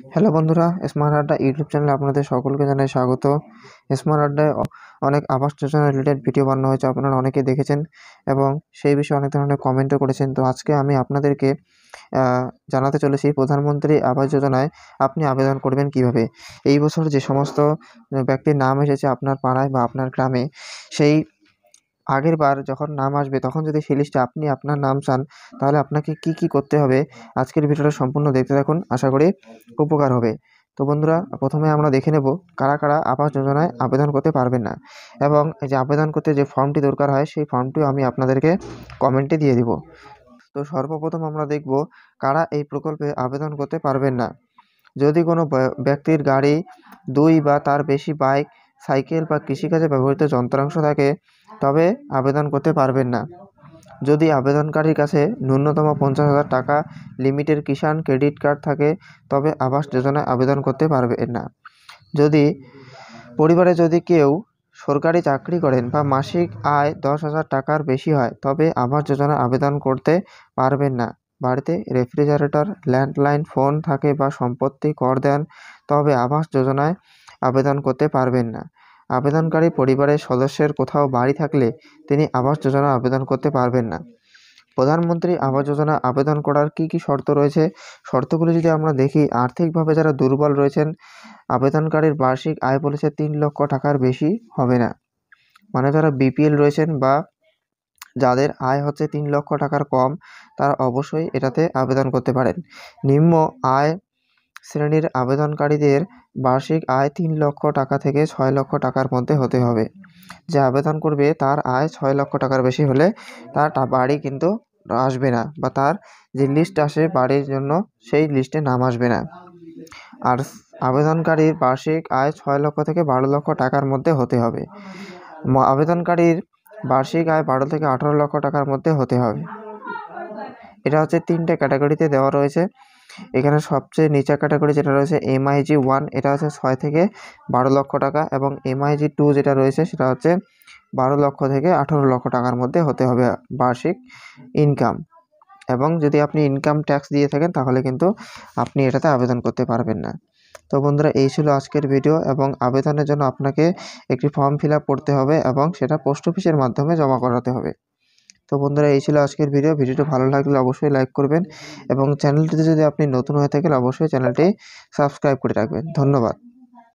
Hello বন্ধুরা, smart আড্ডা YouTube চ্যানেলে আপনাদের সকলকে জানাই স্বাগত। স্মার্ট আড্ডায় অনেক আবাস যোজনা রিলেটেড ভিডিও বানানো হয়েছে, আপনারা অনেকে দেখেছেন এবং সেই বিষয়ে অনেক ধরনের কমেন্টও করেছেন। তো আজকে আমি আপনাদেরকে জানাতে চলেছি প্রধানমন্ত্রী আবাস যোজনায় আপনি আবেদন করবেন কিভাবে। এই বছর যে সমস্ত ব্যক্তির নাম এসেছে আপনার পাড়ায় বা আপনার গ্রামে, সেই আগের বার যখন নাম আসবে তখন যদি সেই লিস্টে আপনি আপনার নাম চান, তাহলে আপনাকে কি করতে হবে আজকের ভিডিওটা সম্পূর্ণ দেখতে থাকুন, আশা করি উপকার হবে। তো বন্ধুরা, প্রথমে আমরা দেখে নেব কারা কারা আবাস যোজনায় আবেদন করতে পারবেন না, এবং এই যে আবেদন করতে যে ফর্মটি দরকার হয় সেই ফর্মটিও আমি আপনাদেরকে কমেন্টে দিয়ে দিব। তো সর্বপ্রথম আমরা দেখব কারা এই প্রকল্পে আবেদন করতে পারবেন না। যদি কোনো ব্যক্তির গাড়ি, 2 বা তার বেশি বাইক, সাইকেল বা কৃষিকাজে ব্যবহৃত যন্ত্রাংশ থাকে, তবে আবেদন করতে পারবেন না। যদি আবেদনকারীর কাছে ন্যূনতম 50,000 টাকা লিমিটের কিষাণ ক্রেডিট কার্ড থাকে, তবে আবাস যোজনায় আবেদন করতে পারবেন না। পরিবারে যদি কেউ সরকারি চাকরি করেন বা মাসিক আয় 10,000 টাকার বেশি হয়, তবে আবাস যোজনায় আবেদন করতে পারবেন না। বাড়িতে রেফ্রিজারেটর, ল্যান্ডলাইন ফোন থাকে বা সম্পত্তি কর দেন, তবে আবাস যোজনায় আবেদন করতে পারবেন না। আবেদনকারী পরিবারের সদস্যের কোথাও বাড়ি থাকলে তিনি আবাস যোজনায় আবেদন করতে পারবেন না। প্রধানমন্ত্রী আবাস যোজনা আবেদন করার কি শর্ত রয়েছে, শর্তগুলি যদি আমরা দেখি, আর্থিকভাবে যারা দুর্বল রয়েছেন, আবেদনকারীর বার্ষিক আয় বলেছে 3 লক্ষ টাকার বেশি হবে না। মানে যারা বিপিএল রয়েছেন বা যাদের আয় হচ্ছে 3 লক্ষ টাকার কম, তারা অবশ্যই এটাতে আবেদন করতে পারেন। নিম্ন আয় শ্রেণীর আবেদনকারীদের বার্ষিক আয় 3 লক্ষ টাকা থেকে 6 লক্ষ টাকার মধ্যে হতে হবে। যে আবেদন করবে তার আয় 6 লক্ষ টাকার বেশি হলে তার বাড়ি কিন্তু আসবে না, বা তার যে লিস্ট আসে বাড়ির জন্য সেই লিস্টে নাম আসবে না। আর আবেদনকারীর বার্ষিক আয় 6 লক্ষ থেকে 12 লক্ষ টাকার মধ্যে হতে হবে। আবেদনকারীর বার্ষিক আয় 12 থেকে 18 লক্ষ টাকার মধ্যে হতে হবে। এটা হচ্ছে 3টে ক্যাটাগরিতে দেওয়া রয়েছে। এখানে সবচেয়ে নিচের ক্যাটাগরি যেটা রয়েছে MIG 1, এটা হচ্ছে 6 থেকে 12 লক্ষ টাকা, এবং MIG 2 যেটা রয়েছে সেটা হচ্ছে 12 লক্ষ থেকে 18 লক্ষ টাকার মধ্যে হতে হবে বার্ষিক ইনকাম। এবং যদি আপনি ইনকাম ট্যাক্স দিয়ে থাকেন তাহলে কিন্তু আপনি এটাতে আবেদন করতে পারবেন না। তো বন্ধুরা, এই ছিল আজকের ভিডিও, এবং আবেদনের জন্য আপনাকে একটি ফর্ম ফিল আপ করতে হবে এবং সেটা পোস্ট অফিসের মাধ্যমে জমা করাতে হবে। তো বন্ধুরা, এই ছিল আজকের ভিডিওটি ভালো লাগলে অবশ্যই লাইক করবেন, এবং চ্যানেলটিতে যদি আপনি নতুন হয়ে থাকেন অবশ্যই চ্যানেলটি সাবস্ক্রাইব করে রাখবেন। ধন্যবাদ।